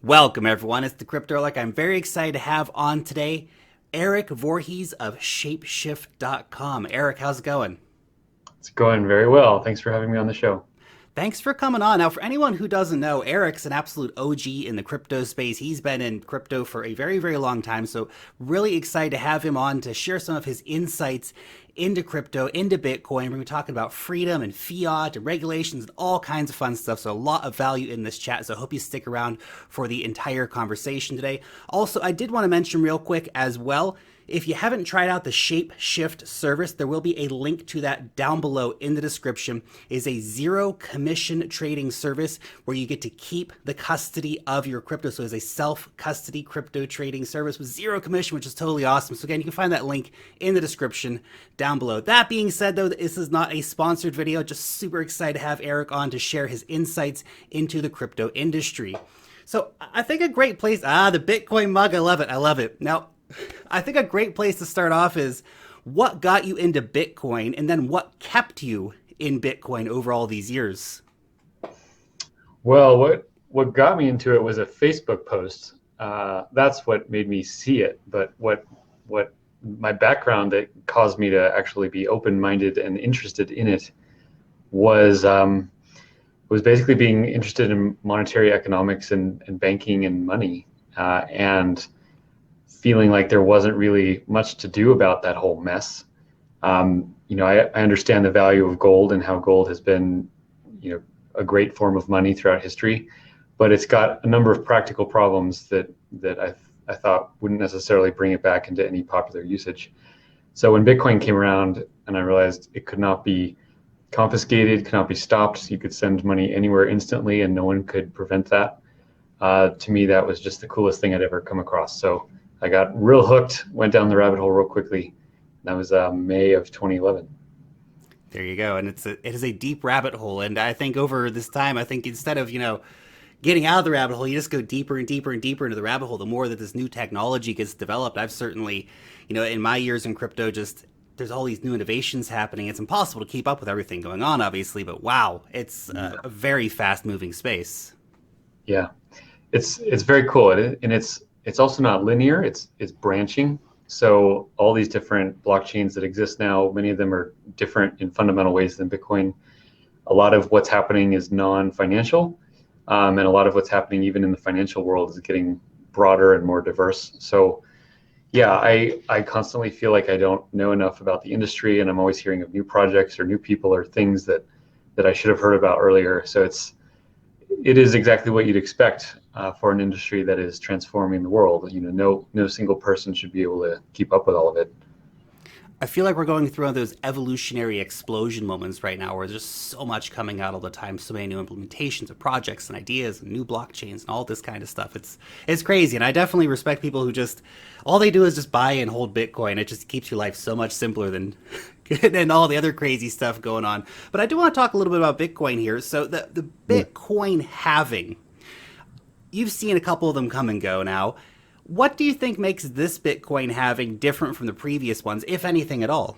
Welcome, everyone. It's the cryptolark. I'm very excited to have on today Erik Voorhees of Shapeshift.com. Erik, how's it going? It's going very well. Thanks for having me on the show. Thanks for coming on. Now, for anyone who doesn't know, Erik's an absolute OG in the crypto space. He's been in crypto for a very, very long time. So, really excited to have him on to share some of his insights into crypto, into Bitcoin. We're going to be talking about freedom and fiat and regulations and all kinds of fun stuff. So, a lot of value in this chat. So, I hope you stick around for the entire conversation today. Also, I did want to mention real quick as well. If you haven't tried out the Shapeshift service, there will be a link to that down below in the description. It is a zero commission trading service where you get to keep the custody of your crypto. So it's a self-custody crypto trading service with zero commission, which is totally awesome. So again, you can find that link in the description down below. That being said, though, this is not a sponsored video. Just super excited to have Erik on to share his insights into the crypto industry. So I think a great place, the Bitcoin mug, I love it. I love it. Now, I think a great place to start off is what got you into Bitcoin and then what kept you in Bitcoin over all these years? Well, what got me into it was a Facebook post. That's what made me see it. But what my background that caused me to actually be open-minded and interested in it was basically being interested in monetary economics and banking and money, and feeling like there wasn't really much to do about that whole mess. I understand the value of gold and how gold has been, a great form of money throughout history, but it's got a number of practical problems that I thought wouldn't necessarily bring it back into any popular usage. So when Bitcoin came around and I realized it could not be confiscated, could not be stopped, you could send money anywhere instantly and no one could prevent that. To me, that was just the coolest thing I'd ever come across. So I got real hooked, went down the rabbit hole real quickly. That was May of 2011. There you go. And it is a deep rabbit hole. And I think over this time, I think instead of, getting out of the rabbit hole, you just go deeper and deeper and deeper into the rabbit hole. The more that this new technology gets developed, I've certainly, in my years in crypto, just there's all these new innovations happening. It's impossible to keep up with everything going on, obviously, but wow, it's a very fast moving space. Yeah, it's very cool, and it's also not linear. It's branching. So all these different blockchains that exist now, many of them are different in fundamental ways than Bitcoin. A lot of what's happening is non-financial, and a lot of what's happening even in the financial world is getting broader and more diverse. So yeah, I constantly feel like I don't know enough about the industry, and I'm always hearing of new projects or new people or things that I should have heard about earlier. So it is exactly what you'd expect for an industry that is transforming the world. No single person should be able to keep up with all of it. I feel like we're going through one of those evolutionary explosion moments right now where there's just so much coming out all the time, so many new implementations of projects and ideas and new blockchains and all this kind of stuff. It's crazy. And I definitely respect people who just all they do is just buy and hold Bitcoin. It just keeps your life so much simpler than and all the other crazy stuff going on. But I do want to talk a little bit about Bitcoin here. So the Bitcoin halving, you've seen a couple of them come and go now. What do you think makes this Bitcoin halving different from the previous ones, if anything at all?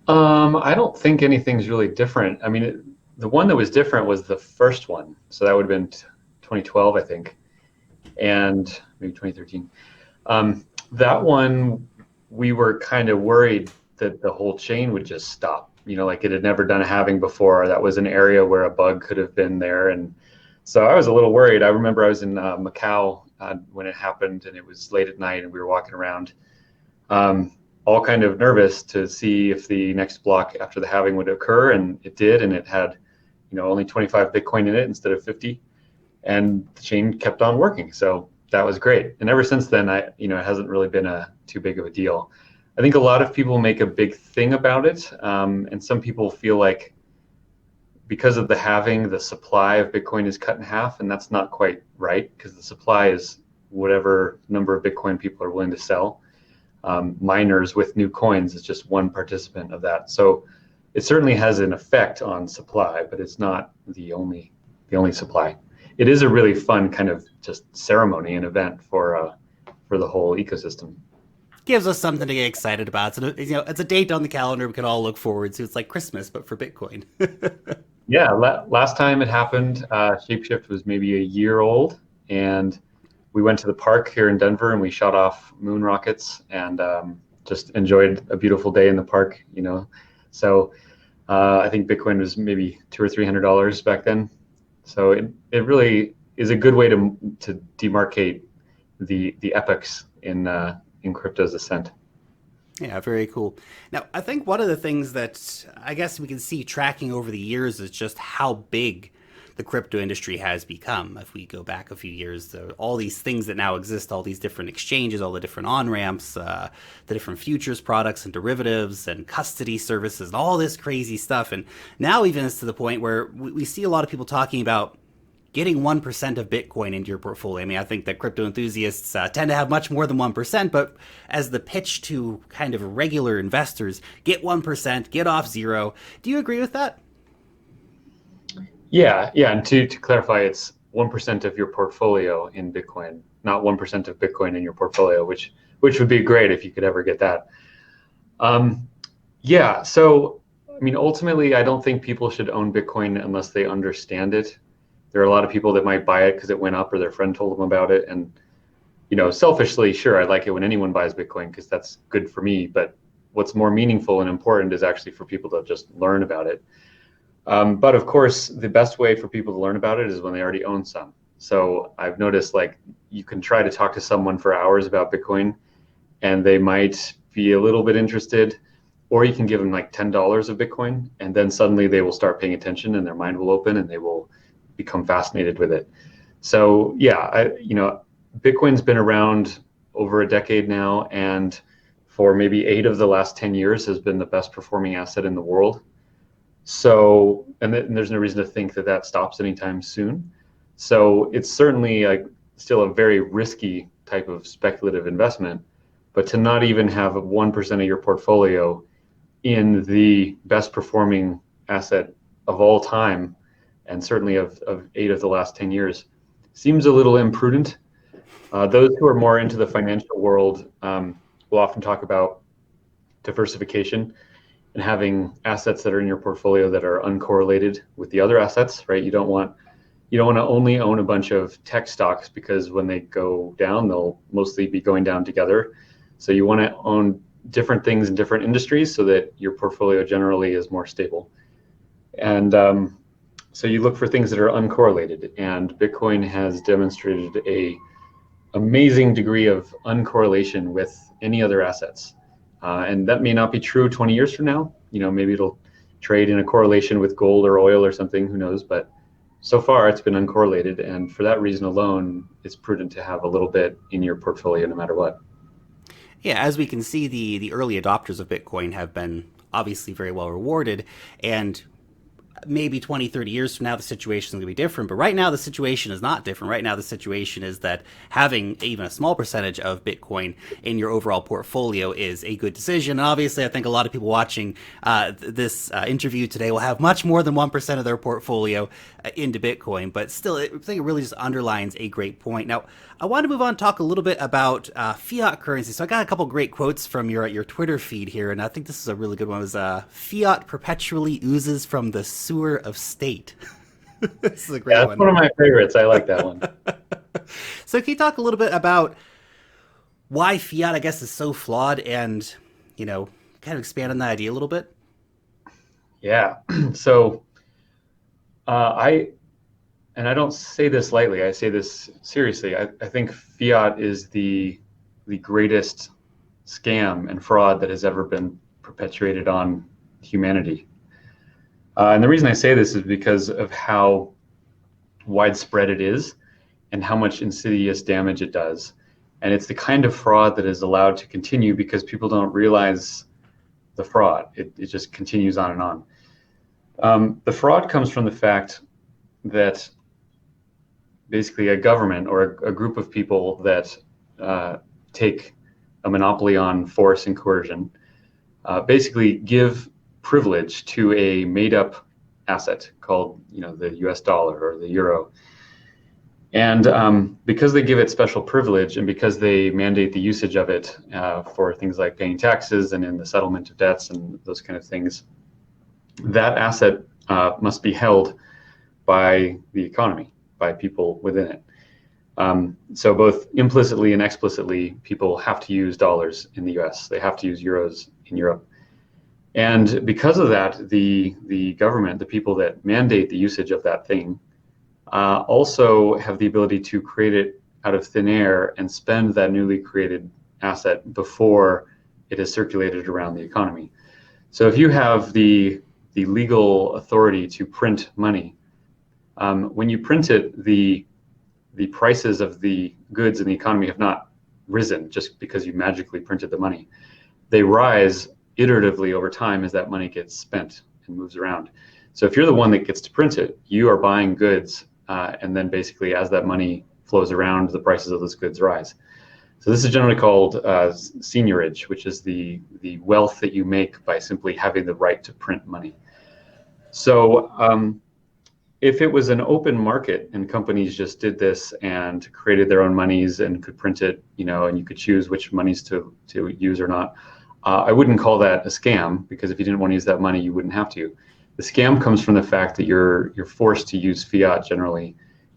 I don't think anything's really different. I mean, the one that was different was the first one. So that would have been 2012, I think, and maybe 2013. That one, we were kind of worried that the whole chain would just stop. Like it had never done a halving before. That was an area where a bug could have been there, and so I was a little worried. I remember I was in Macau when it happened, and it was late at night, and we were walking around, all kind of nervous to see if the next block after the halving would occur, and it did, and it had, only 25 Bitcoin in it instead of 50, and the chain kept on working. So that was great. And ever since then, it hasn't really been too big of a deal. I think a lot of people make a big thing about it, and some people feel like because of the halving, the supply of Bitcoin is cut in half, and that's not quite right because the supply is whatever number of Bitcoin people are willing to sell. Miners with new coins is just one participant of that. So it certainly has an effect on supply, but it's not the only supply. It is a really fun kind of just ceremony and event for the whole ecosystem. Gives us something to get excited about. So, it's a date on the calendar we can all look forward to. It's like Christmas, but for Bitcoin. Yeah, last time it happened, Shapeshift was maybe a year old, and we went to the park here in Denver and we shot off moon rockets and just enjoyed a beautiful day in the park, you know. So I think Bitcoin was maybe $200 or $300 back then. So it really is a good way to demarcate the epochs in crypto's ascent. Yeah, very cool. Now, I think one of the things that I guess we can see tracking over the years is just how big the crypto industry has become. If we go back a few years, all these things that now exist, all these different exchanges, all the different on ramps, the different futures products and derivatives and custody services, and all this crazy stuff. And now, even it's to the point where we see a lot of people talking about getting 1% of Bitcoin into your portfolio. I mean, I think that crypto enthusiasts tend to have much more than 1%, but as the pitch to kind of regular investors, get 1%, get off zero. Do you agree with that? Yeah, yeah. And to clarify, it's 1% of your portfolio in Bitcoin, not 1% of Bitcoin in your portfolio, which would be great if you could ever get that. Um, yeah. So, I mean, ultimately, I don't think people should own Bitcoin unless they understand it. There are a lot of people that might buy it because it went up or their friend told them about it. And, you know, selfishly, sure, I like it when anyone buys Bitcoin because that's good for me. But what's more meaningful and important is actually for people to just learn about it. But of course, the best way for people to learn about it is when they already own some. So I've noticed like you can try to talk to someone for hours about Bitcoin and they might be a little bit interested, or you can give them like $10 of Bitcoin and then suddenly they will start paying attention and their mind will open and they will become fascinated with it. So yeah, Bitcoin's been around over a decade now, and for maybe 8 of the last 10 years has been the best performing asset in the world. So, and there's no reason to think that that stops anytime soon. So it's certainly still a very risky type of speculative investment, but to not even have 1% of your portfolio in the best performing asset of all time, and certainly of 8 of the last 10 years, seems a little imprudent. Those who are more into the financial world will often talk about diversification and having assets that are in your portfolio that are uncorrelated with the other assets, right? You don't want to only own a bunch of tech stocks because when they go down, they'll mostly be going down together. So you want to own different things in different industries so that your portfolio generally is more stable. And so you look for things that are uncorrelated, and Bitcoin has demonstrated a amazing degree of uncorrelation with any other assets. And that may not be true 20 years from now. You know, maybe it'll trade in a correlation with gold or oil or something, who knows? But so far it's been uncorrelated. And for that reason alone, it's prudent to have a little bit in your portfolio no matter what. Yeah, as we can see, the early adopters of Bitcoin have been obviously very well rewarded. And maybe 20, 30 years from now, the situation is going to be different. But right now, the situation is not different. Right now, the situation is that having even a small percentage of Bitcoin in your overall portfolio is a good decision. And obviously, I think a lot of people watching this interview today will have much more than 1% of their portfolio into Bitcoin. But still, I think it really just underlines a great point. Now, I want to move on and talk a little bit about fiat currency. So I got a couple great quotes from your Twitter feed here, and I think this is a really good one. It was fiat perpetually oozes from the sewer of state. This is a great Yeah, that's one. one of my favorites. I like that one. So can you talk a little bit about why fiat, I guess, is so flawed and, kind of expand on that idea a little bit? Yeah. So I and I don't say this lightly. I say this seriously. I think fiat is the greatest scam and fraud that has ever been perpetuated on humanity. And the reason I say this is because of how widespread it is and how much insidious damage it does. And it's the kind of fraud that is allowed to continue because people don't realize the fraud. It just continues on and on. The fraud comes from the fact that basically a government or a group of people that take a monopoly on force and coercion basically give privilege to a made-up asset called, the U.S. dollar or the euro. And because they give it special privilege and because they mandate the usage of it for things like paying taxes and in the settlement of debts and those kind of things, that asset must be held by the economy, by people within it. So both implicitly and explicitly, people have to use dollars in the US. They have to use euros in Europe. And because of that, the government, the people that mandate the usage of that thing, also have the ability to create it out of thin air and spend that newly created asset before it is circulated around the economy. So if you have the legal authority to print money, when you print it, the prices of the goods in the economy have not risen just because you magically printed the money. They rise iteratively over time as that money gets spent and moves around. So if you're the one that gets to print it, you are buying goods, and then basically as that money flows around, the prices of those goods rise. So this is generally called seigniorage, which is the wealth that you make by simply having the right to print money. So if it was an open market and companies just did this and created their own monies and could print it, and you could choose which monies to use or not, I wouldn't call that a scam, because if you didn't want to use that money, you wouldn't have to. The scam comes from the fact that you're forced to use fiat generally,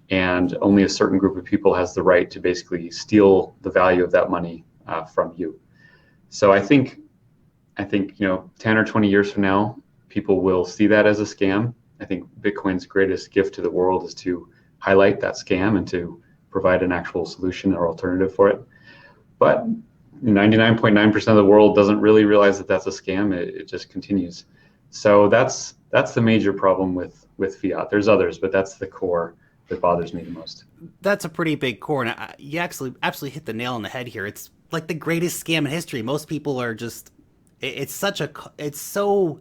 and only a certain group of people has the right to basically steal the value of that money from you. So I think 10 or 20 years from now, people will see that as a scam. I think Bitcoin's greatest gift to the world is to highlight that scam and to provide an actual solution or alternative for it. But 99.9% of the world doesn't really realize that that's a scam. It just continues. So that's the major problem with fiat. There's others, but that's the core that bothers me the most. That's a pretty big core, and you actually absolutely hit the nail on the head here. It's like the greatest scam in history. Most people are just, it's so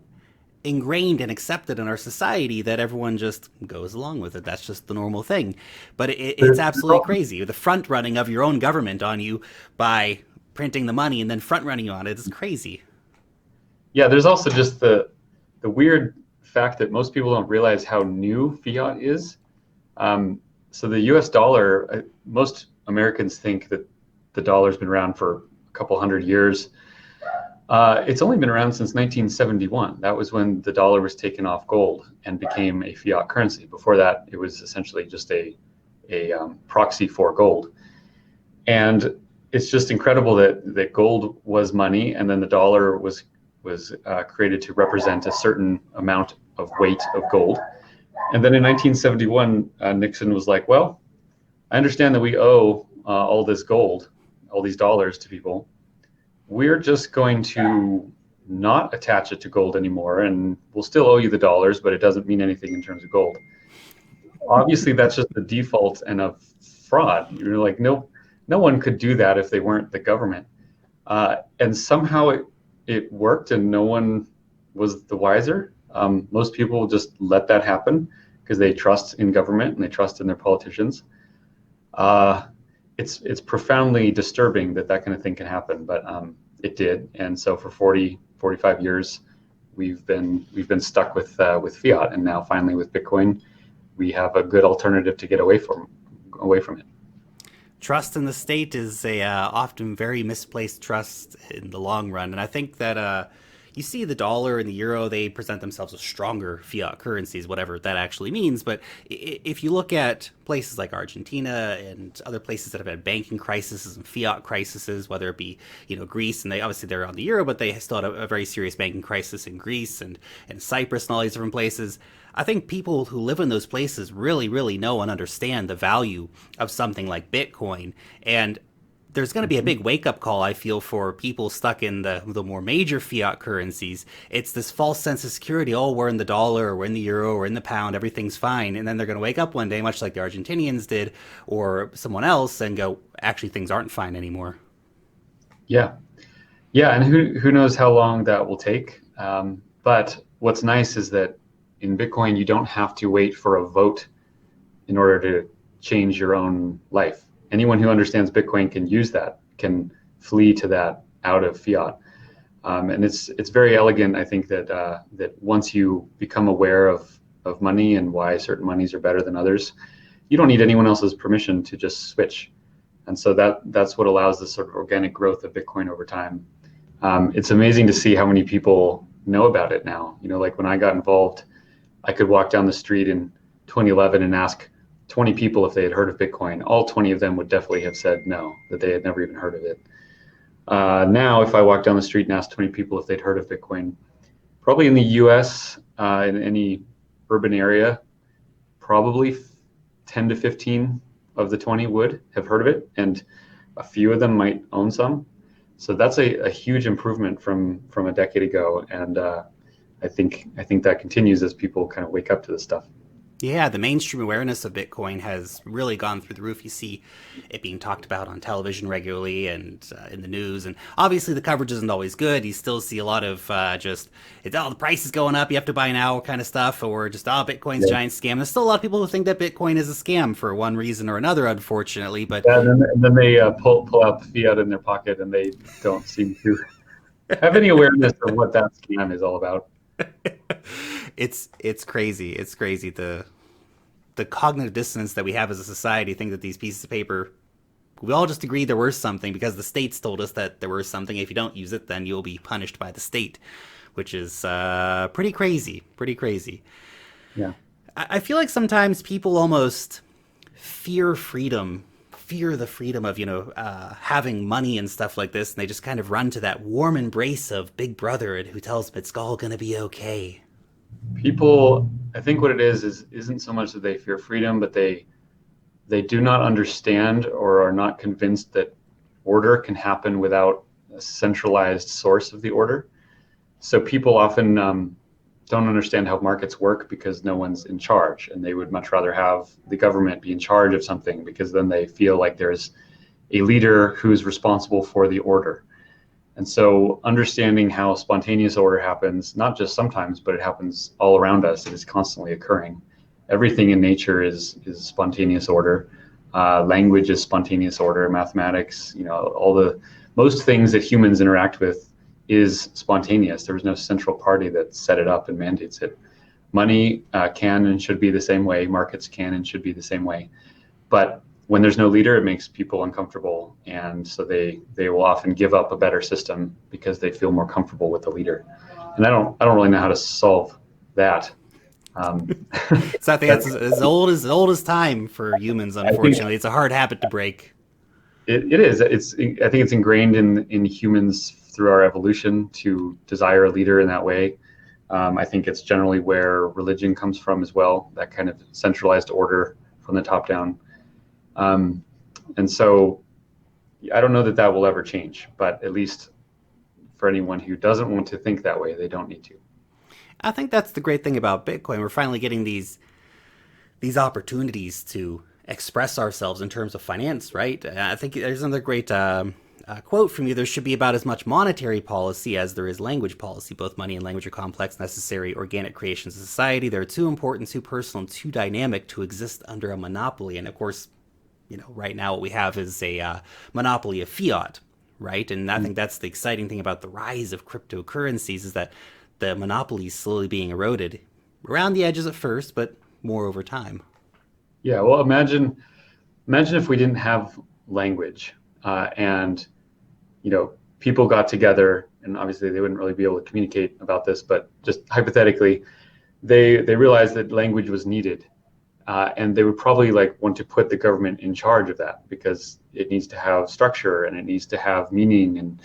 ingrained and accepted in our society that everyone just goes along with it. That's just the normal thing. But it's absolutely crazy. The front running of your own government on you by printing the money and then front running you on it is crazy. Yeah, there's also just the weird fact that most people don't realize how new fiat is. So the US dollar, most Americans think that the dollar's been around for a couple hundred years. It's only been around since 1971. That was when the dollar was taken off gold and became a fiat currency. Before that, it was essentially just a proxy for gold. And it's just incredible that gold was money, and then the dollar was created to represent a certain amount of weight of gold. And then in 1971, Nixon was like, well, I understand that we owe all this gold, all these dollars to people. We're just going to not attach it to gold anymore, and we'll still owe you the dollars, but it doesn't mean anything in terms of gold. Obviously, that's just the default and a fraud. You're like, no one could do that if they weren't the government. And somehow it worked, and no one was the wiser. Most people just let that happen because they trust in government and they trust in their politicians. It's profoundly disturbing that kind of thing can happen, but it did. And so for 45 years, we've been stuck with fiat, and now finally with Bitcoin, we have a good alternative to get away from it. Trust in the state is a often very misplaced trust in the long run, and I think that you see the dollar and the euro, they present themselves as stronger fiat currencies, whatever that actually means. But if you look at places like Argentina and other places that have had banking crises and fiat crises, whether it be Greece, and they're on the euro, but they still had a very serious banking crisis in Greece and Cyprus and all these different places. I think people who live in those places really, really know and understand the value of something like Bitcoin. And there's going to be a big wake-up call, I feel, for people stuck in the more major fiat currencies. It's this false sense of security. Oh, we're in the dollar, or we're in the euro, or in the pound, everything's fine. And then they're going to wake up one day, much like the Argentinians did, or someone else, and go, actually, things aren't fine anymore. Yeah. And who knows how long that will take. But what's nice is that in Bitcoin, you don't have to wait for a vote in order to change your own life. Anyone who understands Bitcoin can use that, can flee to that out of fiat. And it's very elegant, I think, that once you become aware of money and why certain monies are better than others, you don't need anyone else's permission to just switch. And so that's what allows this sort of organic growth of Bitcoin over time. It's amazing to see how many people know about it now. Like when I got involved I could walk down the street in 2011 and ask 20 people if they had heard of Bitcoin. All 20 of them would definitely have said no, that they had never even heard of it. Now, if I walk down the street and ask 20 people if they'd heard of Bitcoin, probably in the US, in any urban area, probably 10 to 15 of the 20 would have heard of it, and a few of them might own some. So that's a huge improvement from a decade ago, and I think that continues as people kind of wake up to this stuff. Yeah, the mainstream awareness of Bitcoin has really gone through the roof. You see it being talked about on television regularly and in the news. And obviously the coverage isn't always good. You still see a lot of the price is going up, you have to buy now kind of stuff, or just, Bitcoin's a Yeah. giant scam. There's still a lot of people who think that Bitcoin is a scam for one reason or another, unfortunately. But Yeah, and then they pull out the fiat in their pocket, and they don't seem to have any awareness of what that scam is all about. it's crazy. It's crazy. The cognitive dissonance that we have as a society, think that these pieces of paper, we all just agreed there was something because the states told us that there was something. If you don't use it, then you'll be punished by the state, which is pretty crazy. Pretty crazy. Yeah. I feel like sometimes people almost fear freedom, fear the freedom of, having money and stuff like this. And they just kind of run to that warm embrace of Big Brother who tells them it's all going to be okay. People, I think what it is isn't so much that they fear freedom, but they do not understand or are not convinced that order can happen without a centralized source of the order. So people often don't understand how markets work because no one's in charge, and they would much rather have the government be in charge of something because then they feel like there's a leader who's responsible for the order. And so understanding how spontaneous order happens, not just sometimes, but it happens all around us, it is constantly occurring. Everything in nature is spontaneous order. Language is spontaneous order. Mathematics, most things that humans interact with is spontaneous. There was no central party that set it up and mandates it. Money can and should be the same way. Markets can and should be the same way. But when there's no leader, it makes people uncomfortable, and so they will often give up a better system because they feel more comfortable with the leader. And I don't really know how to solve that. So I think that's as old as time for humans. Unfortunately, it's a hard habit to break. It is. I think it's ingrained in humans through our evolution to desire a leader in that way. I think it's generally where religion comes from as well, that kind of centralized order from the top down. And so I don't know that will ever change, but at least for anyone who doesn't want to think that way, they don't need to. I think that's the great thing about Bitcoin. We're finally getting these opportunities to express ourselves in terms of finance, right? I think there's another great quote from you. There should be about as much monetary policy as there is language policy. Both money and language are complex, necessary, organic creations of society. They're too important, too personal, and too dynamic to exist under a monopoly. And of course, right now what we have is a monopoly of fiat, right? And I think that's the exciting thing about the rise of cryptocurrencies is that the monopoly is slowly being eroded around the edges at first, but more over time. Yeah, well, imagine if we didn't have language, and people got together, and obviously they wouldn't really be able to communicate about this, but just hypothetically, they realized that language was needed. And they would probably want to put the government in charge of that because it needs to have structure and it needs to have meaning. And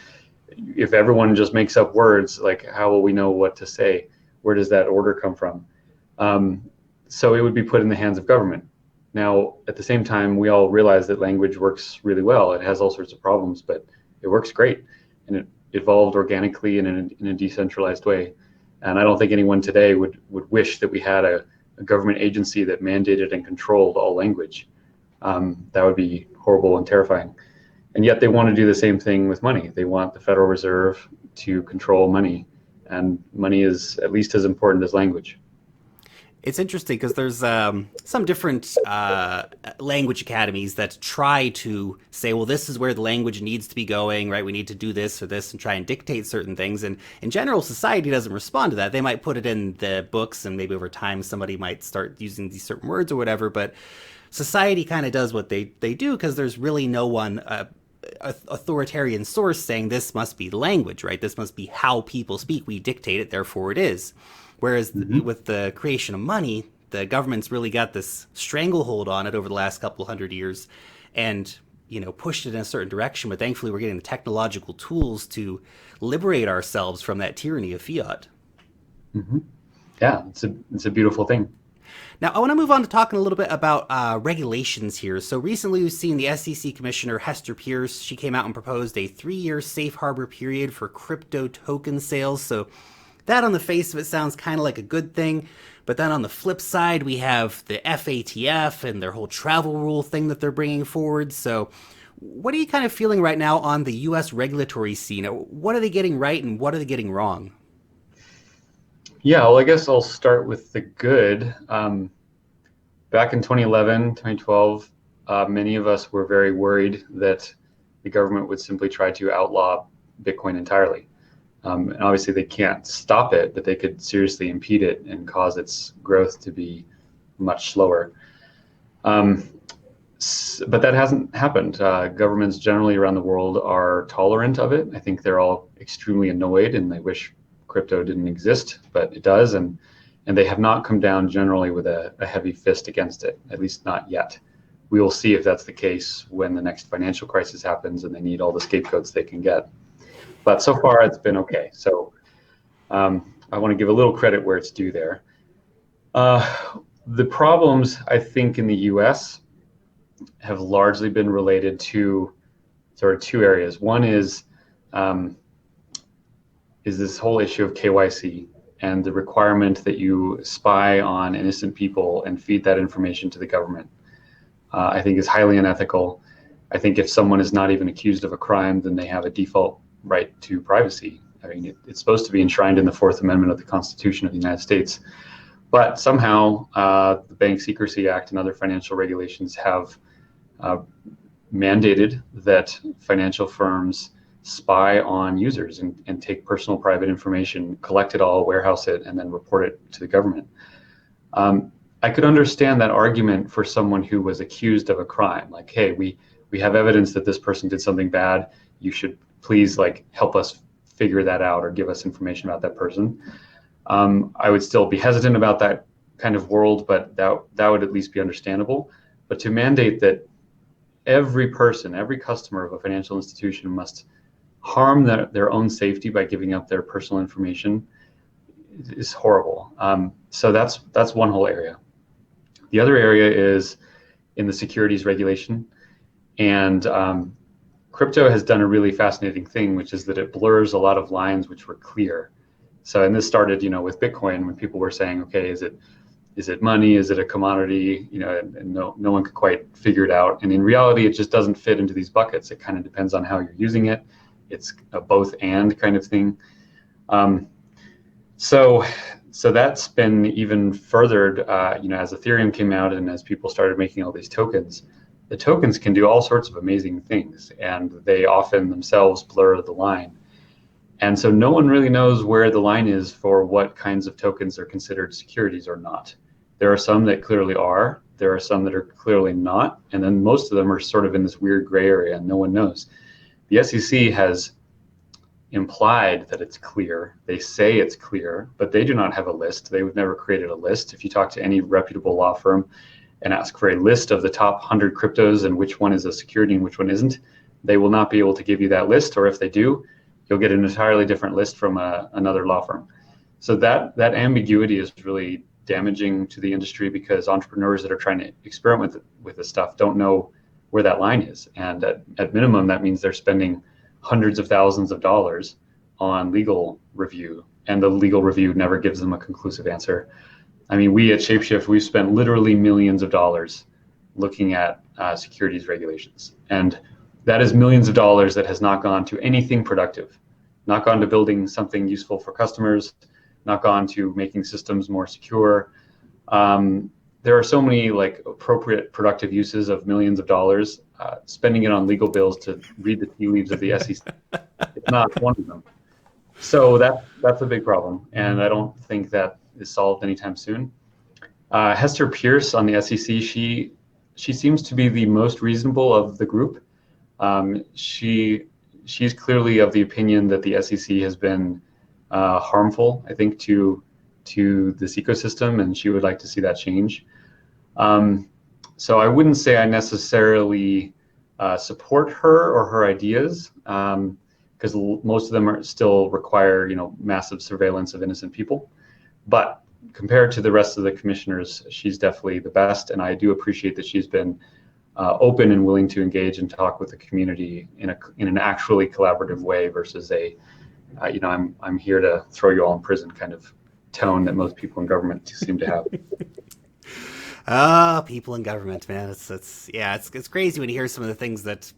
if everyone just makes up words, how will we know what to say? Where does that order come from? So it would be put in the hands of government. Now, at the same time, we all realize that language works really well. It has all sorts of problems, but it works great. And it evolved organically in a decentralized way. And I don't think anyone today would wish that we had a government agency that mandated and controlled all language. That would be horrible and terrifying. And yet they want to do the same thing with money. They want the Federal Reserve to control money. And money is at least as important as language. It's interesting because there's some different language academies that try to say, well, this is where the language needs to be going, right? We need to do this or this and try and dictate certain things. And in general, society doesn't respond to that. They might put it in the books and maybe over time somebody might start using these certain words or whatever. But society kind of does what they do because there's really no one authoritarian source saying this must be the language, right? This must be how people speak. We dictate it, therefore it is. Whereas Hmm. with the creation of money, the government's really got this stranglehold on it over the last couple hundred years, and pushed it in a certain direction. But thankfully, we're getting the technological tools to liberate ourselves from that tyranny of fiat. Hmm. Yeah, it's a beautiful thing. Now, I want to move on to talking a little bit about regulations here. So recently, we've seen the SEC Commissioner Hester Pierce. She came out and proposed a 3-year safe harbor period for crypto token sales. So that, on the face of it, sounds kind of like a good thing. But then on the flip side, we have the FATF and their whole travel rule thing that they're bringing forward. So what are you kind of feeling right now on the U.S. regulatory scene? What are they getting right and what are they getting wrong? Yeah, well, I guess I'll start with the good. Back in 2011, 2012, many of us were very worried that the government would simply try to outlaw Bitcoin entirely. And obviously, they can't stop it, but they could seriously impede it and cause its growth to be much slower. Um, but that hasn't happened. Governments generally around the world are tolerant of it. I think they're all extremely annoyed and they wish crypto didn't exist, but it does. And they have not come down generally with a heavy fist against it, at least not yet. We will see if that's the case when the next financial crisis happens and they need all the scapegoats they can get. But so far, it's been okay. So I want to give a little credit where it's due there. The problems, I think, in the US have largely been related to sort of two areas. One is this whole issue of KYC and the requirement that you spy on innocent people and feed that information to the government. I think is highly unethical. I think if someone is not even accused of a crime, then they have a default right to privacy. I mean, it's supposed to be enshrined in the Fourth Amendment of the Constitution of the United States. But somehow, the Bank Secrecy Act and other financial regulations have uh, mandated that financial firms spy on users and take personal private information, collect it all, warehouse it, and then report it to the government. I could understand that argument for someone who was accused of a crime, like, hey, we have evidence that this person did something bad. You should please help us figure that out or give us information about that person. I would still be hesitant about that kind of world, but that would at least be understandable. But to mandate that every person, every customer of a financial institution must harm their own safety by giving up their personal information is horrible. So that's one whole area. The other area is in the securities regulation, and crypto has done a really fascinating thing, which is that it blurs a lot of lines which were clear. So, and this started, with Bitcoin when people were saying, okay, is it money? Is it a commodity? And no one could quite figure it out. And in reality, it just doesn't fit into these buckets. It kind of depends on how you're using it. It's a both and kind of thing. Um, so that's been even furthered, as Ethereum came out and as people started making all these tokens. The tokens can do all sorts of amazing things, and they often themselves blur the line. And so no one really knows where the line is for what kinds of tokens are considered securities or not. There are some that clearly are. There are some that are clearly not. And then most of them are sort of in this weird gray area and no one knows. The SEC has implied that it's clear. They say it's clear, but they do not have a list. They have never created a list. If you talk to any reputable law firm and ask for a list of the top 100 cryptos and which one is a security and which one isn't, they will not be able to give you that list. Or if they do, you'll get an entirely different list from another law firm. So that ambiguity is really damaging to the industry because entrepreneurs that are trying to experiment with this stuff don't know where that line is. And at minimum, that means they're spending hundreds of thousands of dollars on legal review, and the legal review never gives them a conclusive answer. I mean, we at Shapeshift, we've spent literally millions of dollars looking at securities regulations. And that is millions of dollars that has not gone to anything productive, not gone to building something useful for customers, not gone to making systems more secure. There are so many appropriate productive uses of millions of dollars. Spending it on legal bills to read the tea leaves of the SEC is not one of them. So that's a big problem, and I don't think that is solved anytime soon. Hester Pierce on the SEC, she seems to be the most reasonable of the group. She's clearly of the opinion that the SEC has been harmful, I think, to to this ecosystem, and she would like to see that change. So I wouldn't say I necessarily support her or her ideas, because most of them still require, massive surveillance of innocent people. But compared to the rest of the commissioners, she's definitely the best, and I do appreciate that she's been open and willing to engage and talk with the community in an actually collaborative way versus I'm here to throw you all in prison kind of tone that most people in government seem to have. People in government, man. It's crazy when you hear some of the things that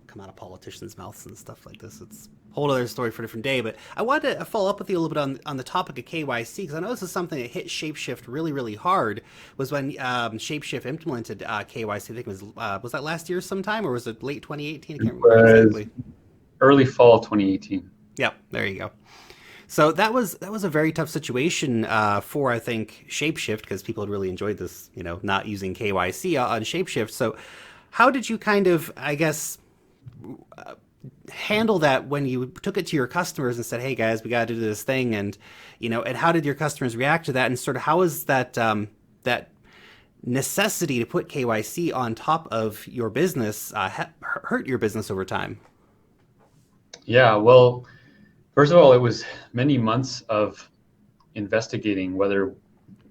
come out of politicians' mouths and stuff like this. It's a whole other story for a different day. But I wanted to follow up with you a little bit on the topic of KYC, because I know this is something that hit Shapeshift really, really hard. Was when Shapeshift implemented KYC. I think it was that last year sometime, or was it late 2018? I can't remember exactly. Early fall 2018. Yep, there you go. So that was a very tough situation for, I think, Shapeshift, because people had really enjoyed this, not using KYC on Shapeshift. So how did you kind of, I guess, handle that when you took it to your customers and said, hey guys, we got to do this thing, and and how did your customers react to that, and sort of how is that that necessity to put KYC on top of your business hurt your business over time? Yeah, well, first of all, it was many months of investigating whether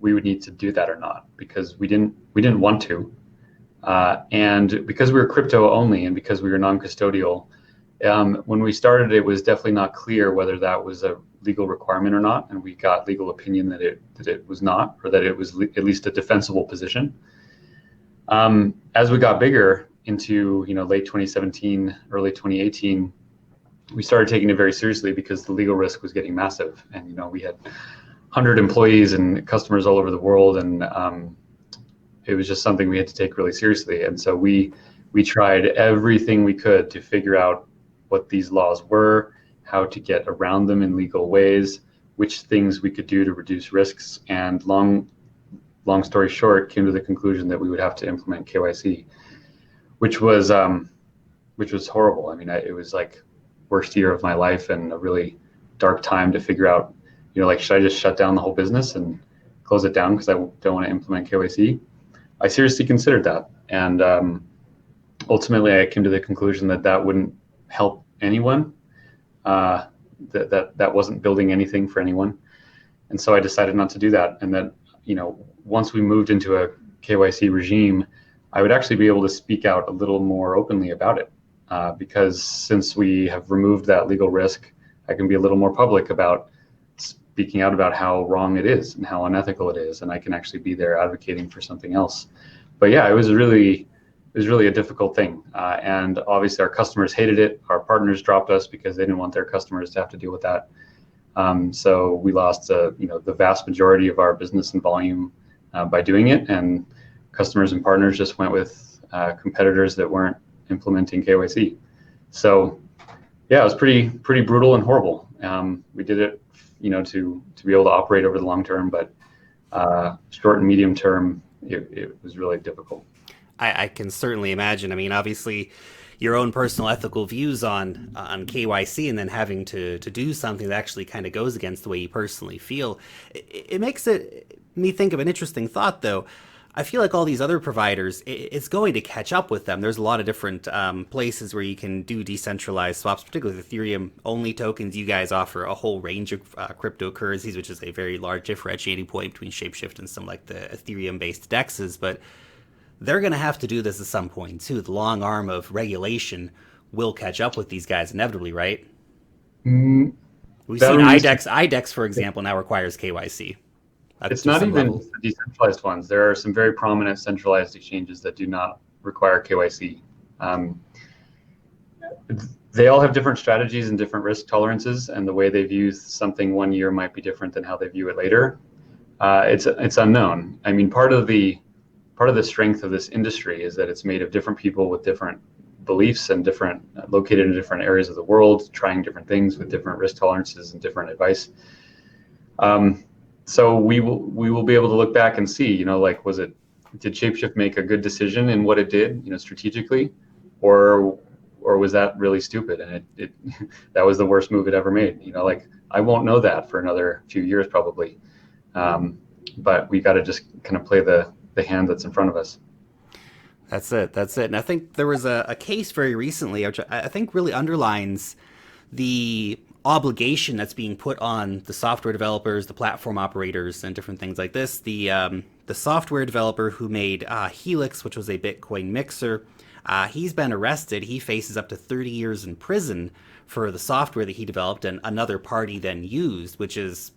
we would need to do that or not, because we didn't want to, and because we were crypto only, and because we were non-custodial. When we started, it was definitely not clear whether that was a legal requirement or not, and we got legal opinion that it was not, or that it was at least a defensible position. As we got bigger into late 2017, early 2018, we started taking it very seriously because the legal risk was getting massive, and we had 100 employees and customers all over the world, and it was just something we had to take really seriously. And so we tried everything we could to figure out what these laws were, how to get around them in legal ways, which things we could do to reduce risks, and long story short, came to the conclusion that we would have to implement KYC, which was horrible. I mean, it was like worst year of my life, and a really dark time to figure out, should I just shut down the whole business and close it down because I don't want to implement KYC? I seriously considered that, and ultimately I came to the conclusion that wouldn't help anyone, that wasn't building anything for anyone, and so I decided not to do that. And that once we moved into a KYC regime, I would actually be able to speak out a little more openly about it, because since we have removed that legal risk, I can be a little more public about speaking out about how wrong it is and how unethical it is, and I can actually be there advocating for something else. But yeah, it was really a difficult thing, and obviously our customers hated it. Our partners dropped us because they didn't want their customers to have to deal with that. So we lost the vast majority of our business and volume by doing it, and customers and partners just went with competitors that weren't implementing KYC. So yeah, it was pretty brutal and horrible. We did it to be able to operate over the long term, but short and medium term, it was really difficult. I can certainly imagine. I mean, obviously, your own personal ethical views on KYC, and then having to do something that actually kind of goes against the way you personally feel. It makes me think of an interesting thought, though. I feel like all these other providers, it's going to catch up with them. There's a lot of different places where you can do decentralized swaps, particularly with Ethereum-only tokens. You guys offer a whole range of cryptocurrencies, which is a very large differentiating point between Shapeshift and some like the Ethereum-based DEXs. But they're going to have to do this at some point, too. The long arm of regulation will catch up with these guys inevitably, right? We've seen IDEX, for example, now requires KYC. It's not even the decentralized ones. There are some very prominent centralized exchanges that do not require KYC. They all have different strategies and different risk tolerances, and the way they view something one year might be different than how they view it later. It's unknown. I mean, part of the strength of this industry is that it's made of different people with different beliefs and located in different areas of the world, trying different things with different risk tolerances and different advice. So we will be able to look back and see, did Shapeshift make a good decision in what it did, strategically, or was that really stupid and it that was the worst move it ever made? I won't know that for another few years probably. But we got to just kind of play the hand that's in front of us. That's it. That's it. And I think there was a case very recently, which I think really underlines the obligation that's being put on the software developers, the platform operators, and different things like this. The software developer who made Helix, which was a Bitcoin mixer, he's been arrested. He faces up to 30 years in prison for the software that he developed and another party then used, which is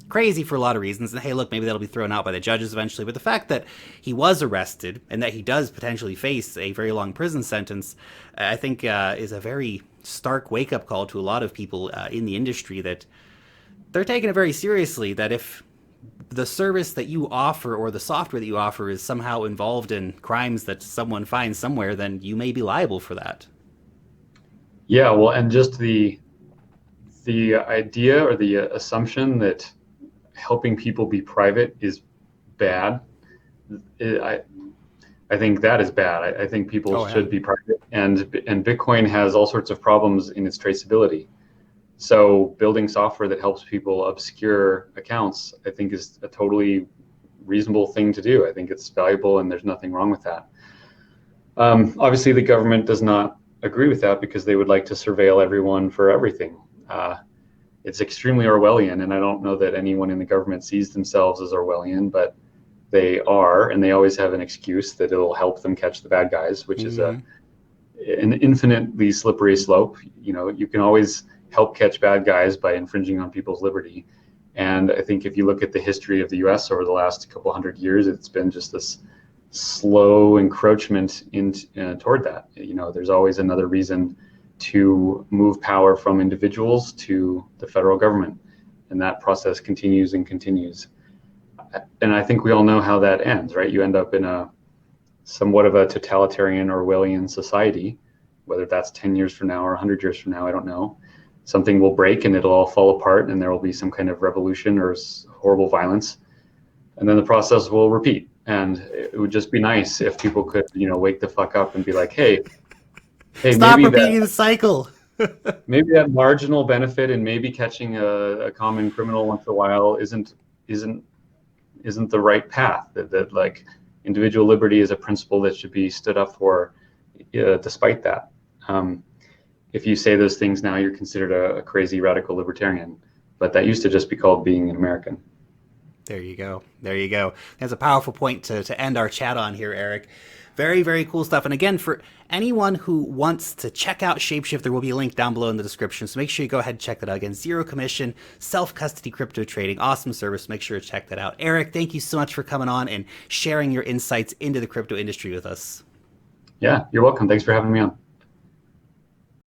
crazy for a lot of reasons. And hey, look, maybe that'll be thrown out by the judges eventually. But the fact that he was arrested and that he does potentially face a very long prison sentence, I think is a very stark wake-up call to a lot of people in the industry, that they're taking it very seriously, that if the service that you offer or the software that you offer is somehow involved in crimes that someone finds somewhere, then you may be liable for that. Yeah, well, and just the idea or the assumption that helping people be private is bad. I think that is bad. I think people should be private, and Bitcoin has all sorts of problems in its traceability. So building software that helps people obscure accounts, I think, is a totally reasonable thing to do. I think it's valuable, and there's nothing wrong with that. Obviously, the government does not agree with that because they would like to surveil everyone for everything. It's extremely Orwellian, and I don't know that anyone in the government sees themselves as Orwellian, but they are, and they always have an excuse that it'll help them catch the bad guys, which is an infinitely slippery slope. You know, you can always help catch bad guys by infringing on people's liberty. And I think if you look at the history of the US over the last couple hundred years, it's been just this slow encroachment toward that. You know, there's always another reason to move power from individuals to the federal government. And that process continues and continues. And I think we all know how that ends, right? You end up in a somewhat of a totalitarian Orwellian society, whether that's 10 years from now or 100 years from now, I don't know. Something will break and it'll all fall apart, and there will be some kind of revolution or horrible violence. And then the process will repeat. And it would just be nice if people could, you know, wake the fuck up and be like, hey, stop repeating the cycle. Maybe that marginal benefit and maybe catching a common criminal once in a while isn't the right path. That like individual liberty is a principle that should be stood up for, despite that. If you say those things now, you're considered a crazy radical libertarian, but that used to just be called being an American. There you go. There you go. That's a powerful point to end our chat on here, Erik. Very, very cool stuff. And again, for anyone who wants to check out Shapeshift, there will be a link down below in the description. So make sure you go ahead and check that out. Again, zero commission, self-custody crypto trading. Awesome service. Make sure to check that out. Erik, thank you so much for coming on and sharing your insights into the crypto industry with us. Yeah, you're welcome. Thanks for having me on.